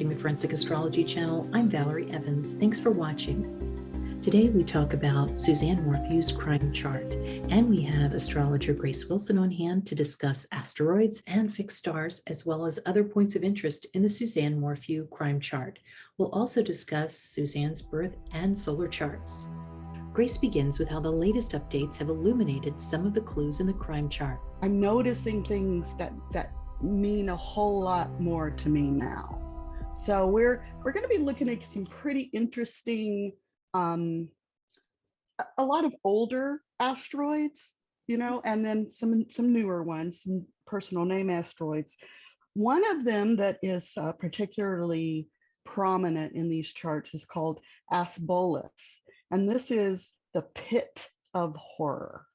watching the Forensic Astrology channel. I'm Valerie Evans. Thanks for watching. Today we talk about Suzanne Morphew's crime chart, and we have astrologer Grace Wilson on hand to discuss asteroids and fixed stars, as well as other points of interest in the Suzanne Morphew crime chart. We'll also discuss Suzanne's birth and solar charts. Grace begins with how the latest updates have illuminated some of the clues in the crime chart. I'm noticing things that mean a whole lot more to me now. So we're going to be looking at some pretty interesting, a lot of older asteroids, and then some newer ones, some personal name asteroids. One of them that is particularly prominent in these charts is called Asbolus, and this is the pit of horror.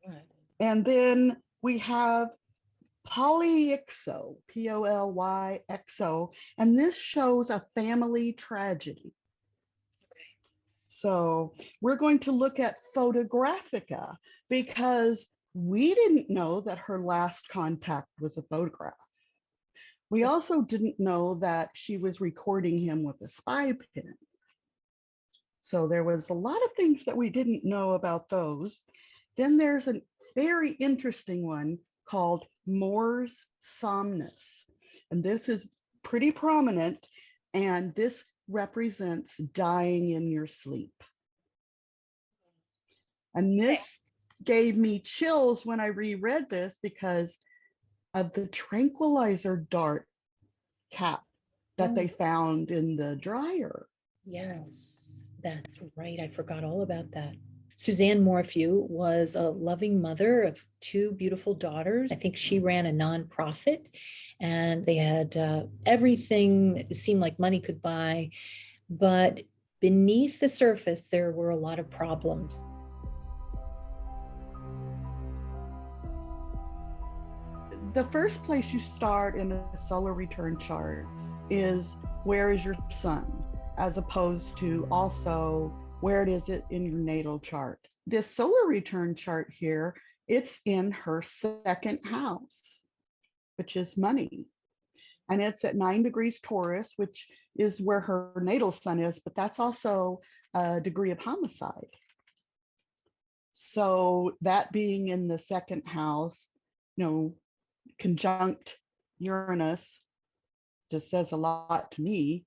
Right. And then we have Polyxo, Polyxo, and this shows a family tragedy. Okay. So we're going to look at Photographica because we didn't know that her last contact was a photograph. We also didn't know that she was recording him with a spy pen. So there was a lot of things that we didn't know about those. Then there's a very interesting one called Mors-somnus, and this is pretty prominent, and this represents dying in your sleep. And this gave me chills when I reread this because of the tranquilizer dart cap that they found in the dryer. Yes, that's right. I forgot all about that. Suzanne Morphew was a loving mother of two beautiful daughters. I think she ran a nonprofit, and they had everything that seemed like money could buy. But beneath the surface, there were a lot of problems. The first place you start in a solar return chart is where is your sun, as opposed to also where it is in your natal chart. This solar return chart here, it's in her second house, which is money. And it's at 9 degrees Taurus, which is where her natal sun is, but that's also a degree of homicide. So that being in the second house, conjunct Uranus just says a lot to me.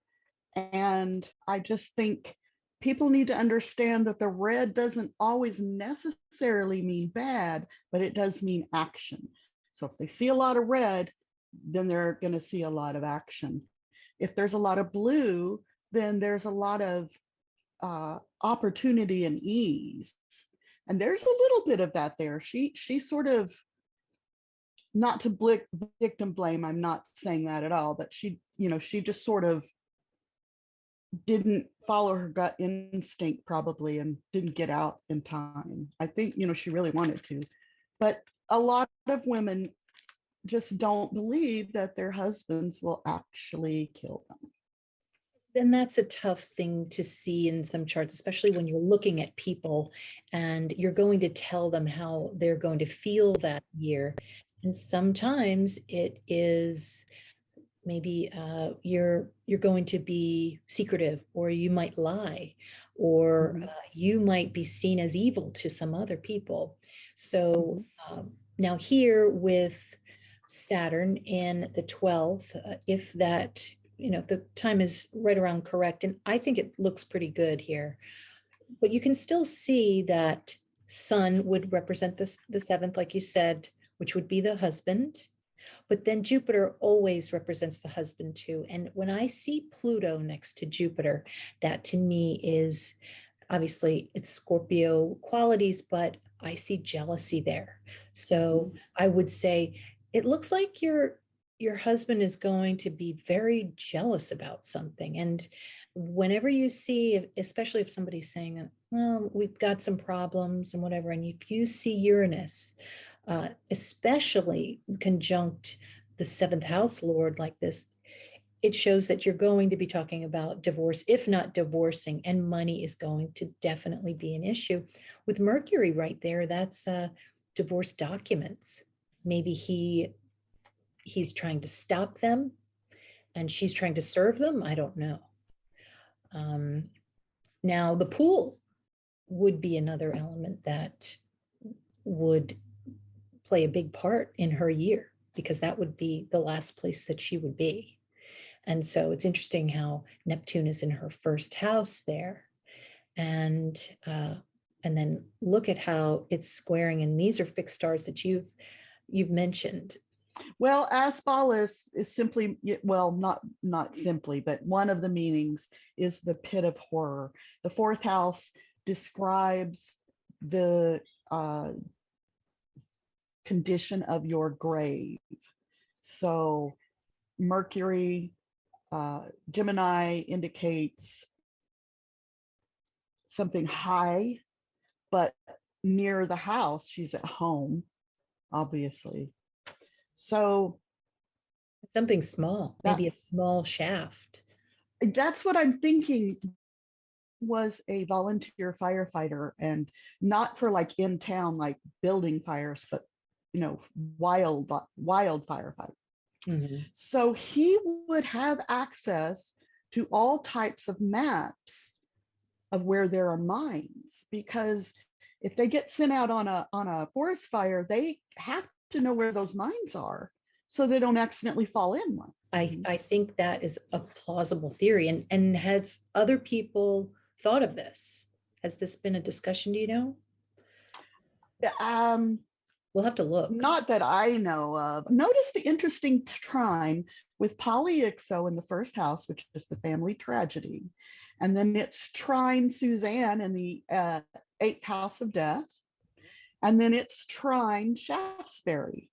And I just think people need to understand that the red doesn't always necessarily mean bad, but it does mean action. So if they see a lot of red, then they're going to see a lot of action. If there's a lot of blue, then there's a lot of opportunity and ease. And there's a little bit of that there. She sort of, not to victim blame, I'm not saying that at all, but she just sort of didn't follow her gut instinct probably and didn't get out in time. I think, she really wanted to, but a lot of women just don't believe that their husbands will actually kill them. And that's a tough thing to see in some charts, especially when you're looking at people and you're going to tell them how they're going to feel that year. And sometimes it is maybe you're going to be secretive, or you might lie, or you might be seen as evil to some other people. So now here with Saturn in the 12th, if that, the time is right around correct, and I think it looks pretty good here, but you can still see that Sun would represent the 7th, like you said, which would be the husband. But then Jupiter always represents the husband too. And when I see Pluto next to Jupiter, that to me is, obviously it's Scorpio qualities, but I see jealousy there. So I would say it looks like your husband is going to be very jealous about something. And whenever you see, especially if somebody's saying, well, we've got some problems and whatever, and if you see Uranus, especially conjunct the 7th house lord like this, it shows that you're going to be talking about divorce, if not divorcing, and money is going to definitely be an issue. With Mercury right there, that's divorce documents. Maybe he's trying to stop them. and she's trying to serve them. I don't know. Now, the pool would be another element that would play a big part in her year, because that would be the last place that she would be. And so it's interesting how Neptune is in her first house there. And then look at how it's squaring. And these are fixed stars that you've mentioned. Well, Asbalis is simply, well, not simply, but one of the meanings is the pit of horror. The fourth house describes the condition of your grave. So Mercury, Gemini indicates something high, but near the house, she's at home, obviously. So Something small, maybe a small shaft. That's what I'm thinking. Was a volunteer firefighter, and not for like in town, like building fires, but wild firefight. Mm-hmm. So he would have access to all types of maps of where there are mines, because if they get sent out on a forest fire, they have to know where those mines are so they don't accidentally fall in one. I think that is a plausible theory. And have other people thought of this? Has this been a discussion? Do you know? We'll have to look. Not that I know of. Notice the interesting trine with Polyixo in the first house, which is the family tragedy. And then it's trine Suzanne in the eighth house of death. And then it's trine Shaftesbury.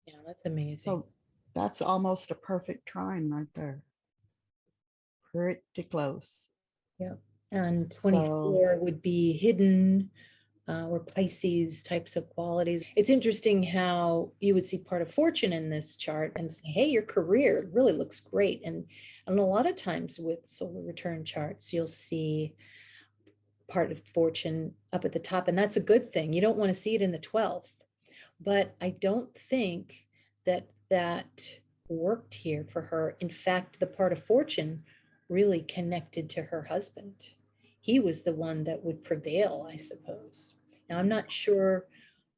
Yeah, that's amazing. So that's almost a perfect trine right there. Pretty close. Yeah. And 24 would be hidden, or Pisces types of qualities. It's interesting how you would see part of fortune in this chart and say, hey, your career really looks great. And a lot of times with solar return charts, you'll see part of fortune up at the top, and that's a good thing. You don't want to see it in the 12th, but I don't think that worked here for her. In fact, the part of fortune really connected to her husband. He was the one that would prevail, I suppose. Now, I'm not sure.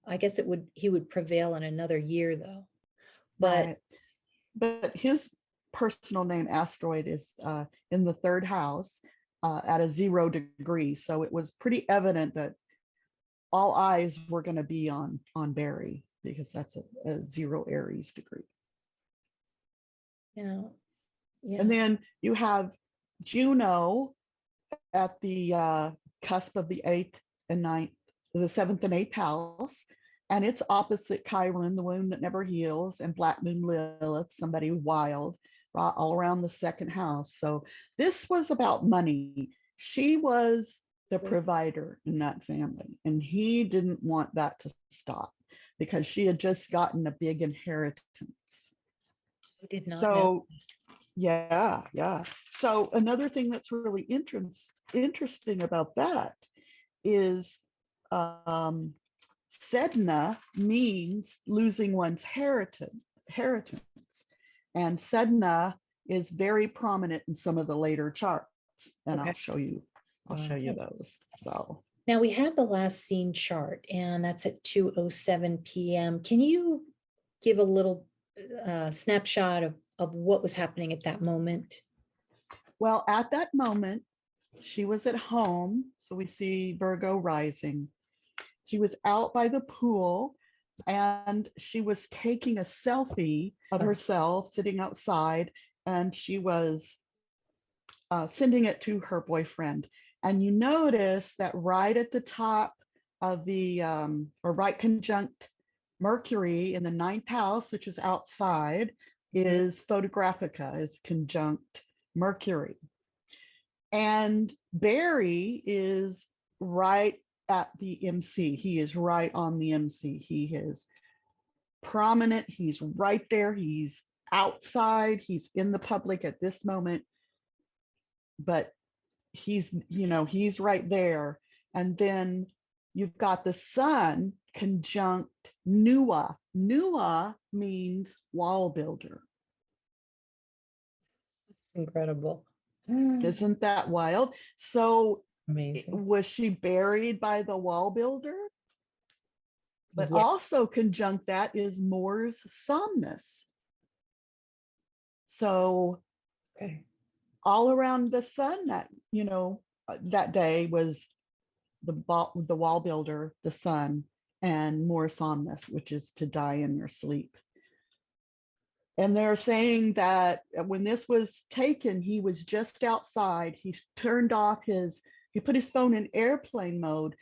I guess he would prevail in another year, though. But right. But his personal name asteroid is in the third house at a 0 degree. So it was pretty evident that all eyes were going to be on Barry, because that's a 0 Aries degree. Yeah. Yeah. And then you have Juno at the cusp of the 8th and 9th, the 7th and 8th house. And it's opposite Chiron, the wound that never heals, and Black Moon Lilith, somebody wild, all around the second house. So this was about money. She was the provider in that family, and he didn't want that to stop because she had just gotten a big inheritance. I did not so know. yeah. So another thing that's really interesting about that is Sedna means losing one's inheritance. And Sedna is very prominent in some of the later charts. And Okay. I'll show you those. So now we have the last seen chart, and that's at 2:07 p.m. Can you give a little snapshot of what was happening at that moment? Well, at that moment, she was at home. So we see Virgo rising. She was out by the pool, and she was taking a selfie of herself sitting outside, and she was sending it to her boyfriend. And you notice that right at the top of the, or right conjunct Mercury in the 9th house, which is outside, is Photographica, is conjunct Mercury. And Barry is right at the MC. He is right on the MC. He is prominent. He's right there. He's outside. He's in the public at this moment. But he's right there. And then you've got the sun conjunct Nua. Nua means wall builder. Incredible. Isn't that wild? So Amazing. was she buried by the wall builder? But Yeah. also conjunct that is Mors-somnus. So Okay. all around the sun that, that day was the wall builder, the sun, and Mors-somnus, which is to die in your sleep. And they're saying that when this was taken, he was just outside. He put his phone in airplane mode,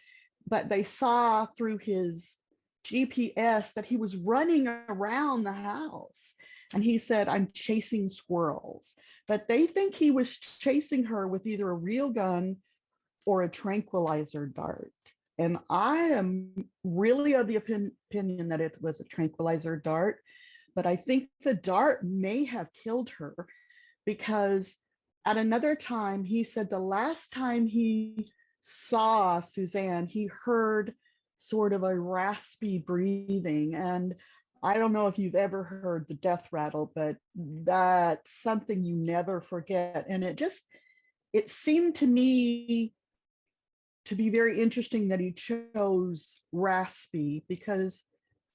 but they saw through his GPS that he was running around the house. And he said, I'm chasing squirrels. But they think he was chasing her with either a real gun or a tranquilizer dart. And I am really of the opinion that it was a tranquilizer dart, but I think the dart may have killed her because at another time, he said the last time he saw Suzanne, he heard sort of a raspy breathing. And I don't know if you've ever heard the death rattle, but that's something you never forget. And it seemed to me to be very interesting that he chose raspy because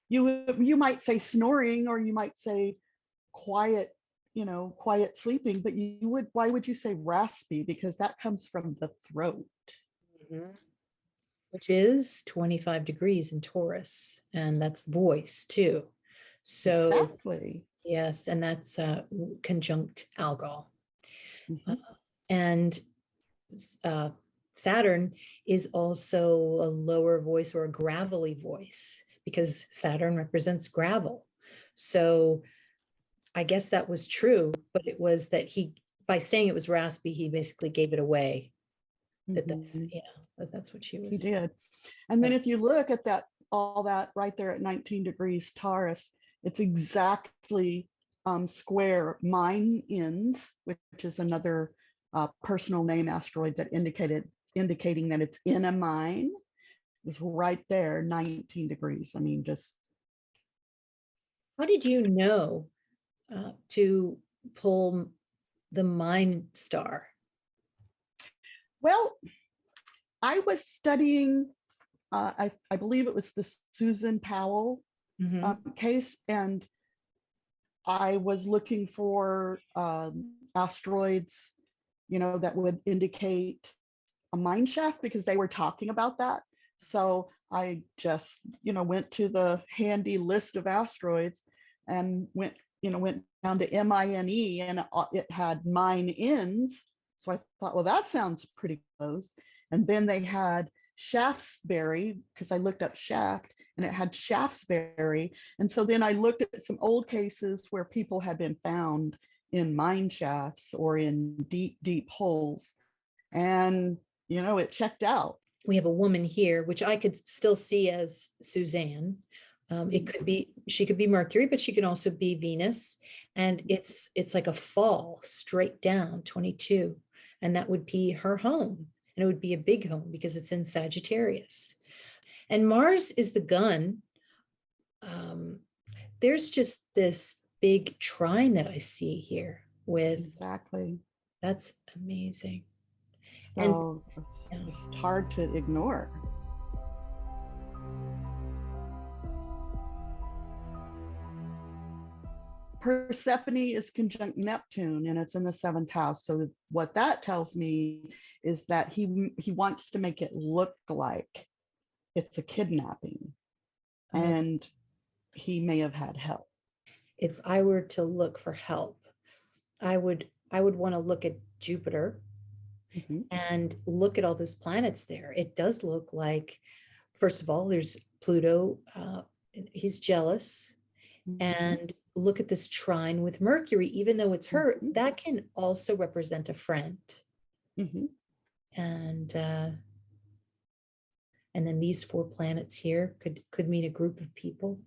you might say snoring or you might say quiet, quiet sleeping, but why would you say raspy? Because that comes from the throat. Mhm. Which is 25 degrees in Taurus, and that's voice too. So, Exactly. yes, and that's conjunct Algol. Mm-hmm. And uh, Saturn is also a lower voice or a gravelly voice because Saturn represents gravel. So I guess that was true, but it was that by saying it was raspy, he basically gave it away. Mm-hmm. That's what she He was. did. And then Yeah. if you look at all that right there at 19 degrees Taurus, it's exactly square mine ends, which is another personal name asteroid that indicating that it's in a mine, is right there, 19 degrees. I mean, just How did you know to pull the Mind Star? well, I was studying, I believe it was the Susan Powell Mhm. case, and I was looking for asteroids, that would indicate a mine shaft because they were talking about that. So I just, went to the handy list of asteroids and went down to MINE and it had mine ends. So I thought, well, that sounds pretty close. And then they had Shaftesbury because I looked up shaft and it had Shaftesbury. And so then I looked at some old cases where people had been found in mine shafts or in deep, deep holes. And, it checked out. We have a woman here, which I could still see as Suzanne. It could be she could be Mercury, but she could also be Venus, and it's like a fall straight down 22, and that would be her home, and it would be a big home because it's in Sagittarius, and Mars is the gun. Um, there's just this big trine that I see here with Exactly. that's amazing, and So it's yeah, just hard to ignore. Persephone is conjunct Neptune and it's in the seventh house. So what that tells me is that he wants to make it look like it's a kidnapping oh, and he may have had help. if I were to look for help, I would want to look at Jupiter Mhm, and look at all those planets there. It does look like, first of all, there's Pluto. He's jealous. mhm, And look at this trine with Mercury, even though it's her, mhm, that can also represent a friend. mhm. And and then these four planets here could mean a group of people.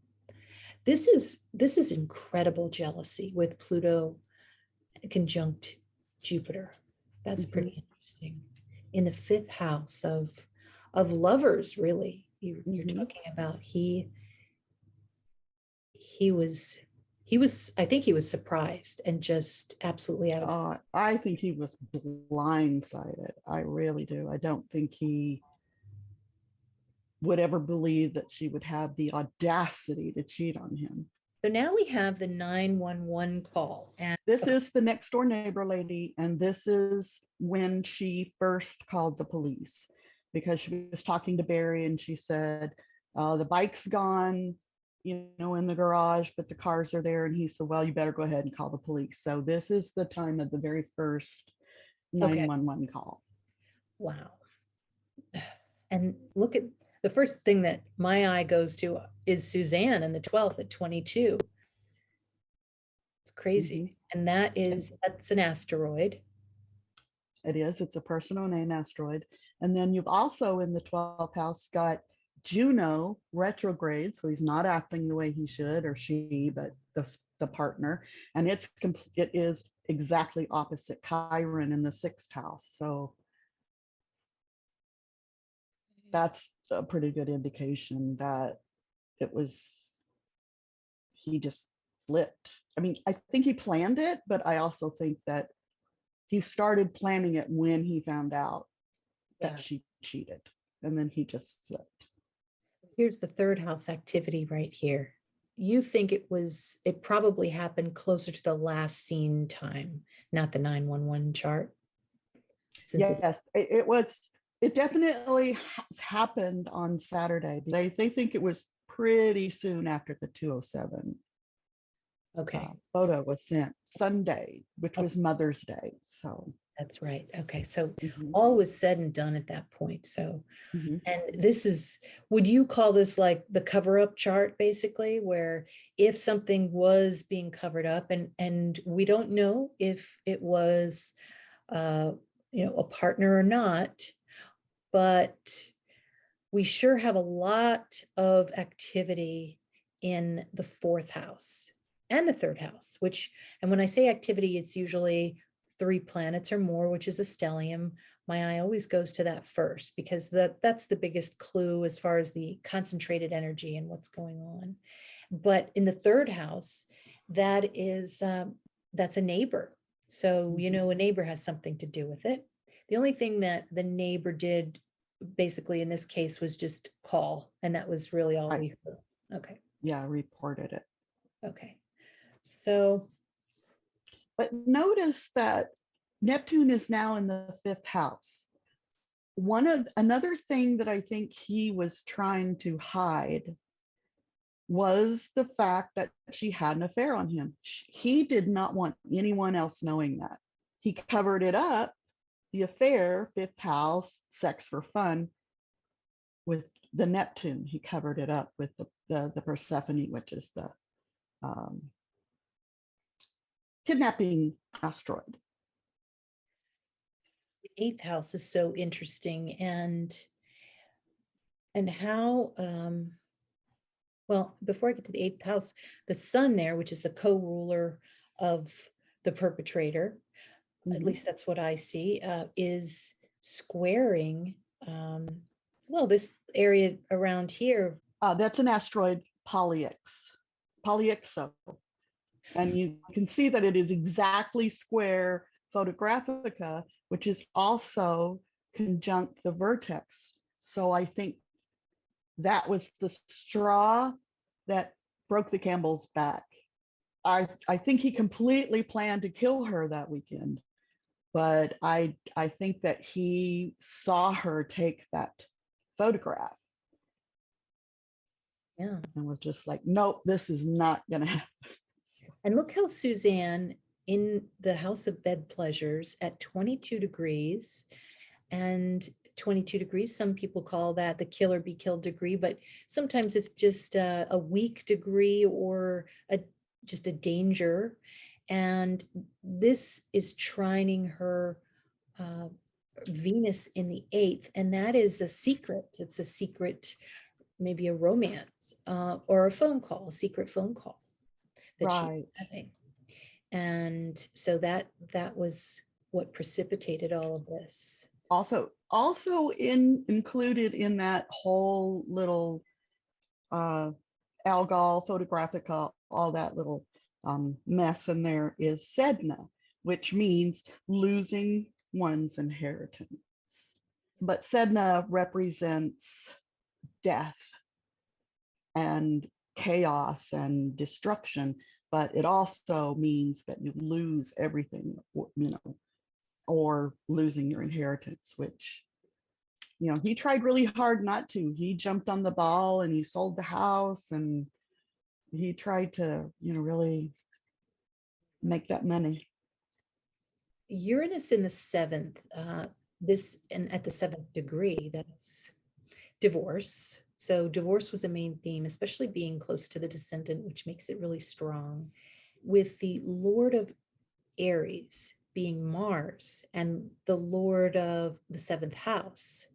This is incredible jealousy with Pluto conjunct Jupiter. That's Mhm, pretty interesting. In the fifth house of lovers, really. You're mhm. talking about he was I think he was surprised and just absolutely out of. I think he was blindsided. I really do. I don't think he would ever believe that she would have the audacity to cheat on him. So now we have the 911 call. And this is the next door neighbor lady, and this is when she first called the police, because she was talking to Barry and she said, the bike's gone, in the garage, but the cars are there. And he said, well, you better go ahead and call the police. So this is the time of the very first 911 call. Wow. And look at the first thing that my eye goes to is Suzanne and the 12th at 22. It's crazy. And that's an asteroid. It is. It's a personal name asteroid. And then you've also in the 12th house got Juno retrograde. So he's not acting the way he should, or she, but the partner. And it is exactly opposite Chiron in the 6th house. So that's a pretty good indication that he just flipped. I mean, I think he planned it, but I also think that he started planning it when he found out that she cheated, and then he just flipped. Here's the 3rd house activity right here. You think it probably happened closer to the last seen time, not the 911 chart? Yes, it definitely has happened on Saturday. They think it was pretty soon after the 207. Okay. Photo was sent Sunday, which was Mother's Day. So that's right. Okay. So all was said and done at that point. So, and this is, would you call this like the cover up chart, basically, where if something was being covered up and we don't know if it was, a partner or not, but we sure have a lot of activity in the 4th house and the 3rd house, and when I say activity, it's usually 3 planets or more, which is a stellium. My eye always goes to that first, because that's the biggest clue as far as the concentrated energy and what's going on. But in the 3rd house, that's a neighbor. So, a neighbor has something to do with it. The only thing that the neighbor did basically in this case was just call, and that was really all we heard. Okay. Yeah, reported it. Okay. So, but notice that Neptune is now in the 5th house. Another thing that I think he was trying to hide was the fact that she had an affair on him. He did not want anyone else knowing that. He covered it up, the affair, 5th house, sex for fun, with the Neptune. He covered it up with the Persephone, which is the kidnapping asteroid. The 8th house is so interesting, and how, well, before I get to the 8th house, the sun there, which is the co-ruler of the perpetrator, at least that's what I see, is squaring, this area around here. That's an asteroid, Polyxo. And you can see that it is exactly square Photographica, which is also conjunct the vertex. So I think that was the straw that broke the camel's back. I think he completely planned to kill her that weekend, but I think that he saw her take that photograph. Yeah. And was just like, nope, this is not going to happen. And look how Suzanne in the house of bed pleasures at 22 degrees, and 22 degrees, some people call that the kill or be killed degree, but sometimes it's just a weak degree or just a danger. And this is trining her Venus in the 8th, and that is a secret. It's a secret, maybe a romance or a phone call, a secret phone call that she's having. And so that was what precipitated all of this. Also included in that whole little Algol, Photographica, all that little mess in there is Sedna, which means losing one's inheritance. But Sedna represents death and chaos and destruction, but it also means that you lose everything, or losing your inheritance, which, he tried really hard not to. He jumped on the ball and he sold the house and he tried to, really make that money. Uranus in the seventh, this and at the seventh degree, that's divorce. So divorce was a main theme, especially being close to the descendant, which makes it really strong. With the Lord of Aries being Mars and the Lord of the seventh house,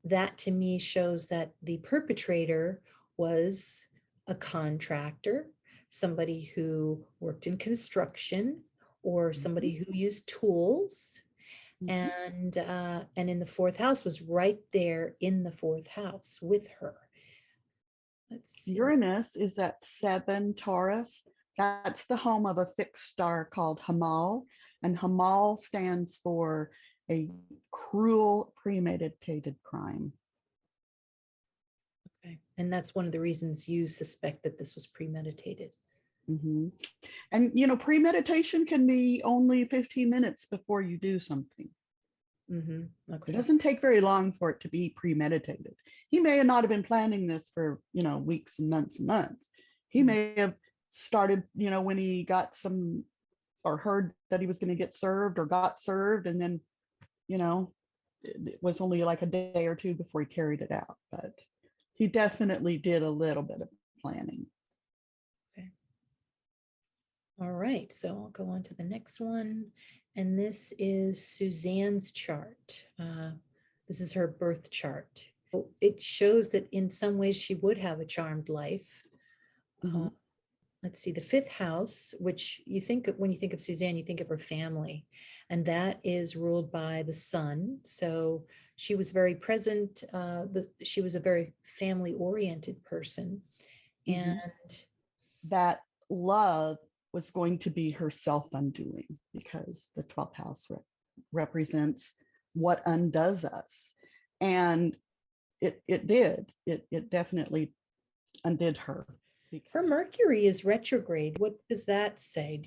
that to me shows that the perpetrator was a contractor, somebody who worked in construction, or somebody who used tools. And in the fourth house was right there in the fourth house with her. Let's see. Uranus is at 7 Taurus. That's the home of a fixed star called Hamal, and Hamal stands for a cruel, premeditated crime. Okay, and that's one of the reasons you suspect that this was premeditated. Mm-hmm. And premeditation can be only 15 minutes before you do something. Mm-hmm. Okay. It doesn't take very long for it to be premeditated. He may not have been planning this for, weeks and months and months. He may have started, when he got some, or heard that he was going to get served or got served, and then, it was only like a day or two before he carried it out. But he definitely did a little bit of planning. Okay. All right, so I'll go on to the next one. And this is Suzanne's chart. This is her birth chart. It shows that in some ways she would have a charmed life. Let's see, the fifth house, which you think of when you think of Suzanne, you think of her family, and that is ruled by the sun. So she was very present. She was a very family-oriented person. And that love was going to be her self-undoing, because the 12th house represents what undoes us. And it did. It definitely undid her. Her Mercury is retrograde. What does that say?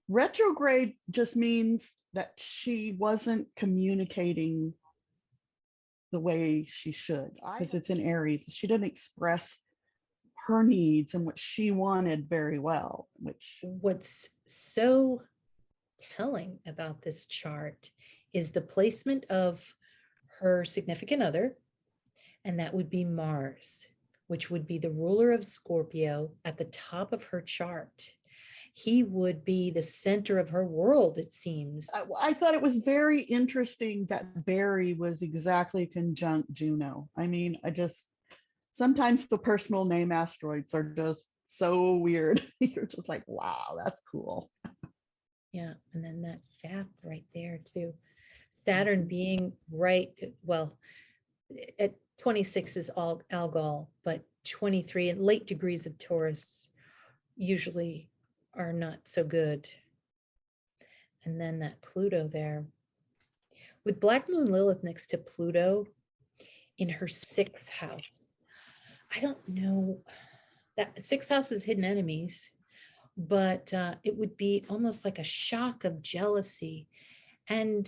Retrograde just means that she wasn't communicating the way she should, because it's in Aries. She didn't express her needs and what she wanted very well. What's so telling about this chart is the placement of her significant other, and that would be Mars, which would be the ruler of Scorpio at the top of her chart. He would be the center of her world, it seems. I thought it was very interesting that Barry was exactly conjunct Juno. I mean, sometimes the personal name asteroids are just so weird. You're just like, wow, that's cool. Yeah, and then that shaft right there too. Saturn being right, well, at 26 is all Algol, but 23 and late degrees of Taurus usually are not so good. And then that Pluto there. With Black Moon Lilith next to Pluto in her sixth house. I don't know, that sixth house is hidden enemies, but it would be almost like a shock of jealousy. And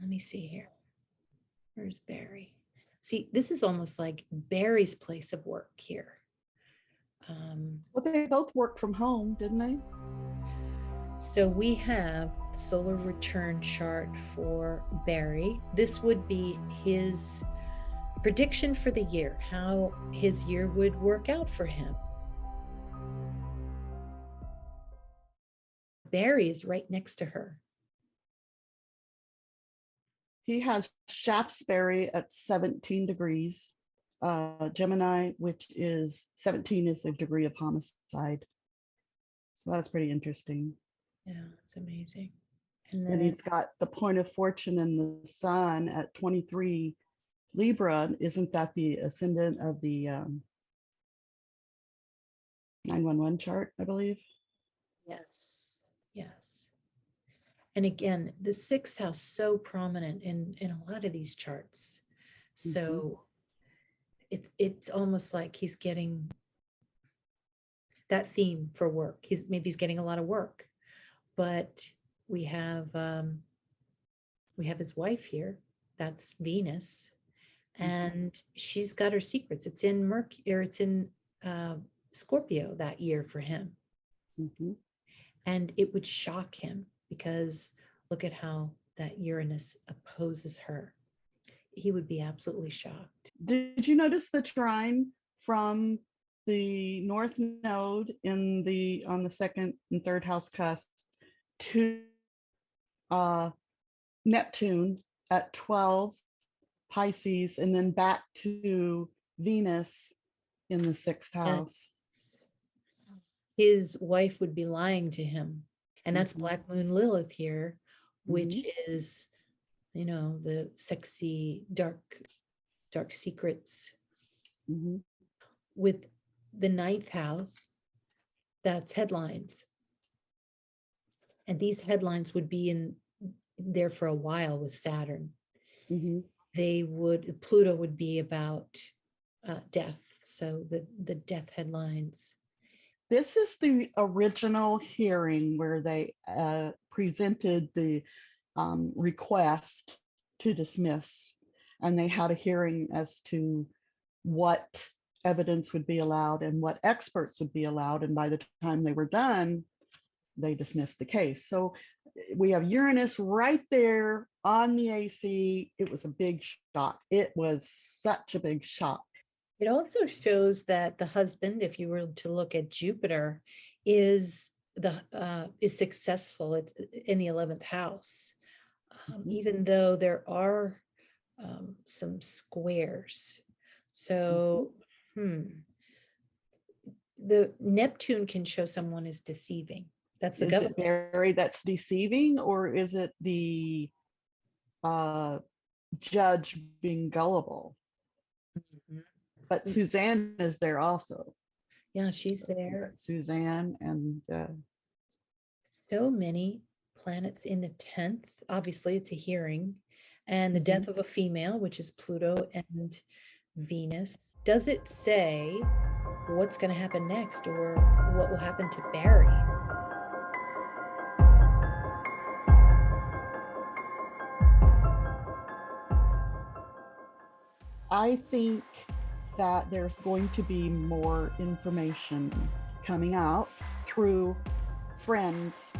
let me see here. Where's Barry? See, this is almost like Barry's place of work here. Well, they both worked from home, didn't they? So we have the solar return chart for Barry. This would be his prediction for the year, how his year would work out for him. Barry is right next to her. He has Shaftesbury at 17 degrees, Gemini, which is 17 is a degree of homicide. So that's pretty interesting. Yeah, it's amazing. And he's got the point of fortune in the sun at 23 Libra. Isn't that the ascendant of the 911 chart, I believe? Yes. Yes. And again, the sixth house so prominent in a lot of these charts. Mhm. So it's almost like he's getting that theme for work. He's getting a lot of work, but we have um, we have his wife here. That's Venus, Mhm. and she's got her secrets. It's in Mercury, or it's in uh, Scorpio that year for him, Mhm. and it would shock him because look at how that Uranus opposes her. He would be absolutely shocked. Did you notice the trine from the North Node in the on the second and third house cusp to uh, Neptune at 12 Pisces, and then back to Venus in the sixth And house? his wife would be lying to him, and that's Mhm. Black Moon Lilith here, which Mhm. is, the sexy dark secrets. Mhm. With the ninth house, that's headlines, and these headlines would be in there for a while with Saturn. Mhm. Pluto would be about death, so the death headlines. This is the original hearing where they presented the request to dismiss, and they had a hearing as to what evidence would be allowed and what experts would be allowed. And by the time they were done, they dismissed the case. So we have Uranus right there on the AC. It was a big shock. It was such a big shock. It also shows that the husband, if you were to look at Jupiter, is successful. It's in the 11th house, Mhm. even though there are some squares. Mhm. So, the Neptune can show someone is deceiving. That's the Is it government. Barry that's deceiving, or is it the uh, judge being gullible? Mhm. But Suzanne is there also. Yeah, she's We've there. got Suzanne and So many planets in the 10th. Obviously, it's a hearing. And the mhm. death of a female, which is Pluto and Venus. Does it say what's going to happen next or what will happen to Barry? I think that there's going to be more information coming out through friends.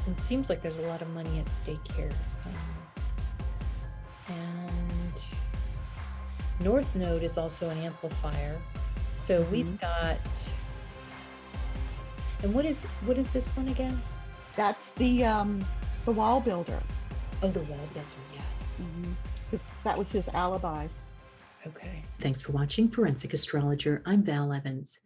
It seems like there's a lot of money at stake here. And North Node is also an amplifier. So we've Mhm. got, and what is this one again? That's the wall builder. Oh, the wall builder, yes. Mhm. 'Cause that was his alibi. Okay. Thanks for watching Forensic Astrologer. I'm Val Evans.